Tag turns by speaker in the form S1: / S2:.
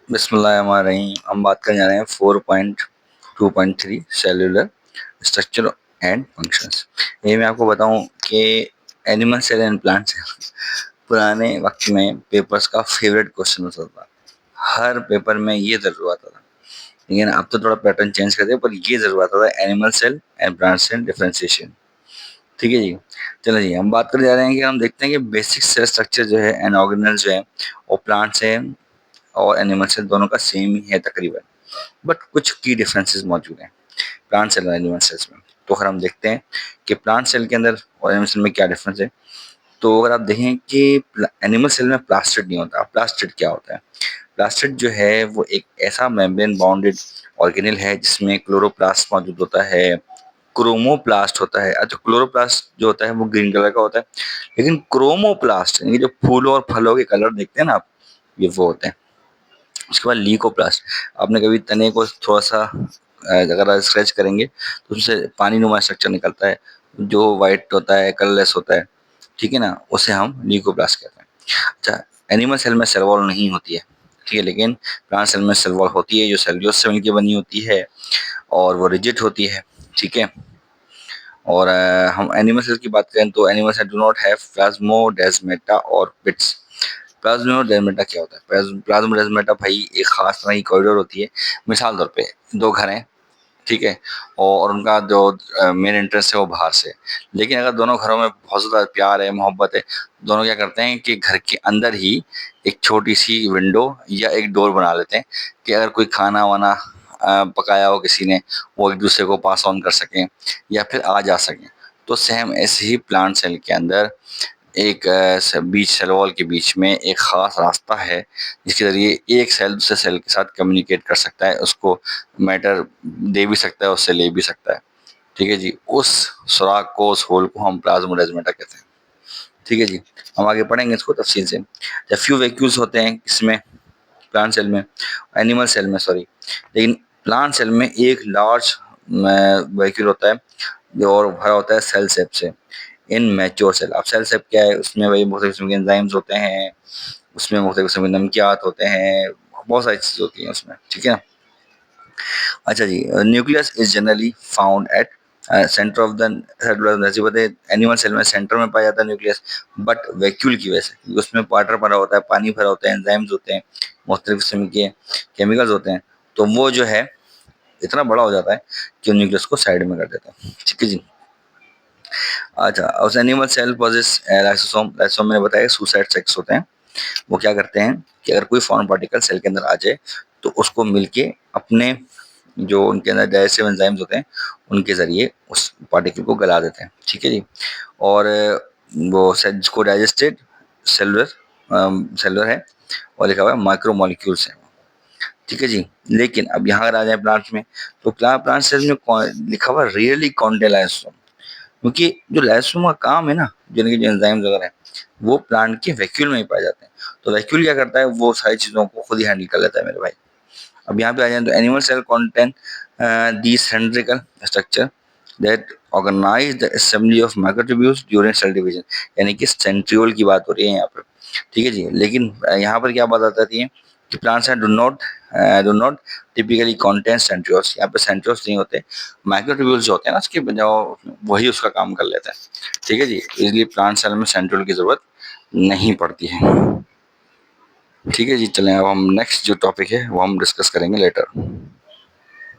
S1: बिस्मिल्लाहिर्रहमानिर्रहीम। हम बात करने जा रहे हैं 4.2.3 सेलुलर स्ट्रक्चर एंड फंक्शंस। ये मैं आपको बताऊं कि एनिमल सेल एंड प्लांट्स पुराने वक्त में पेपर्स का फेवरेट क्वेश्चन होता था। हर पेपर में ये जरूर आता था, लेकिन अब तो थोड़ा पैटर्न चेंज कर दिया, पर ये जरूर आता था animal cell and plant cell differentiation. ठीक है जी। चलो जी, हम बात करने जा रहे हैं कि हम देखते हैं कि बेसिक सेल स्ट्रक्चर जो है एन ऑर्गेनल जो है वो प्लांट्स है और एनिमल सेल दोनों का सेम ही है तकरीबन, बट कुछ की डिफरेंसेस मौजूद हैं प्लांट सेल और एनिमल सेल्स में। तो अगर हम देखते हैं कि प्लांट सेल के अंदर और एनिमल सेल में क्या डिफरेंस है, तो अगर आप देखें कि एनिमल सेल में प्लास्टिड नहीं होता। प्लास्टिड क्या होता है? प्लास्टिड जो है वो एक ऐसा मेम्ब्रेन बाउंडेड ऑर्गेनेल है जिसमें क्लोरोप्लास्ट मौजूद होता है, क्रोमोप्लास्ट होता है। अच्छा, क्लोरोप्लास्ट जो होता है वो ग्रीन कलर का होता है, लेकिन क्रोमोप्लास्ट यानी कि जो फूलों और फलों के कलर देखते हैं ना आप, ये वो होते हैं। उसके बाद लीकोप्लास्ट। आपने कभी तने को थोड़ा सा अगर स्क्रैच करेंगे तो उससे पानी नुमा स्ट्रक्चर निकलता है जो वाइट होता है, कलरलेस होता है। ठीक है ना, उसे हम लीकोप्लास्ट कहते हैं। अच्छा, एनिमल सेल में सेल वॉल नहीं होती है, ठीक है, लेकिन प्लांट सेल में सेल वॉल होती है जो सेल्यूलोज से मिलकर बनी होती है और वो रिजिड होती है। ठीक है। और हम एनिमल सेल की बात करें तो animal cell do not have plasmodesmata और पिट्स। प्लाज्मोडेस्माटा क्या होता है? प्लाज्मोडेस्माटा भाई एक खास तरह की कॉरिडोर होती है। मिसाल तौर पे दो घर हैं, ठीक है, और उनका जो मेन एंट्रेंस है वो बाहर से। लेकिन अगर दोनों घरों में बहुत ज़्यादा प्यार है, मोहब्बत है, दोनों क्या करते हैं कि घर के अंदर ही एक छोटी सी विंडो या एक डोर बना लेते हैं कि अगर कोई खाना वाना पकाया हो किसी ने, वो एक दूसरे को पास ऑन कर सकें या फिर आ जा सकें। तो सेम ऐसे ही प्लांट सेल के अंदर एक बीच सेल वॉल के बीच में एक खास रास्ता है जिसके ज़रिए एक सेल दूसरे सेल के साथ कम्युनिकेट कर सकता है, उसको मैटर दे भी सकता है, उससे ले भी सकता है। ठीक है जी, उस सुराख को, उस होल को हम प्लाज्मोडेस्माटा कहते हैं। ठीक है जी, हम आगे पढ़ेंगे इसको तफसील से। जब फ्यू वैक्यूल्स होते हैं इसमें, प्लांट सेल में, एनिमल सेल में सॉरी, लेकिन प्लांट सेल में एक लार्ज वैक्यूल होता है जो और भरा होता है सेल सेप से इन मैच्योर सेल। अब सेल सेप क्या है? उसमें वही मुख्तलिफ किस्म के एंजाइम्स होते हैं, उसमें मुख्तलिफ किस्म के नमकियात होते हैं, बहुत सारी चीज़ें होती हैं उसमें। ठीक है। अच्छा जी, nucleus is generally found at centre of the cellular. जैसे पता है एनिमल सेल में सेंटर में पाया जाता है न्यूक्लियस, बट वैक्यूल की वजह से, क्योंकि उसमें वाटर भरा होता है, पानी भरा होता है, एंजाइम्स होते हैं, मुख्तलिफ किस्म के केमिकल्स होते हैं, तो वो जो है इतना बड़ा हो जाता है कि न्यूक्लियस को साइड में कर देता है। ठीक है जी। अच्छा, उस animal cell possess lysosome. Lysosome मैंने बताया सुसाइड सेक्स होते हैं। वो क्या करते हैं कि अगर कोई फॉरेन पार्टिकल सेल के अंदर आ जाए तो उसको मिलके अपने जो उनके अंदर डाइजेस्टिव एंजाइम्स होते हैं उनके ज़रिए उस पार्टिकल को गला देते हैं। ठीक है जी। और वो सेल को डाइजेस्टेड सेलुलर सेलुलर है और लिखा हुआ है माइक्रो मॉलिक्यूल्स है। ठीक है जी। लेकिन अब यहाँ अगर आ जाए प्लांट्स में, तो प्लांट सेल में लिखा हुआ रियरली कॉन्टेन लाइसोसोम, क्योंकि जो लाइसोसोम का काम है ना, जिनके जो एंजाइम्स वगैरह हैं, वो प्लांट के वैक्यूल में ही पाए जाते हैं। तो वैक्यूल क्या करता है? वो सारी चीज़ों को खुद ही हैंडल कर लेता है मेरे भाई। अब यहाँ पे आ जाए तो animal cell contain the cylindrical structure that organize the assembly of microtubules during cell division. यानी कि सेंट्रियोल की बात हो रही है यहाँ पर। ठीक है जी। लेकिन यहाँ पर क्या बात आती है कि plants do not typically contain centrioles. यहाँ पे सेंट्रियोल्स नहीं होते, माइक्रोट्यूब्यूल्स जो होते हैं ना उसके जो वही उसका काम कर लेता है। ठीक है जी, इसलिए प्लांट सेल में सेंट्रियोल की ज़रूरत नहीं पड़ती है। ठीक है जी, चलें अब हम नेक्स्ट जो टॉपिक है वो हम डिस्कस करेंगे लेटर।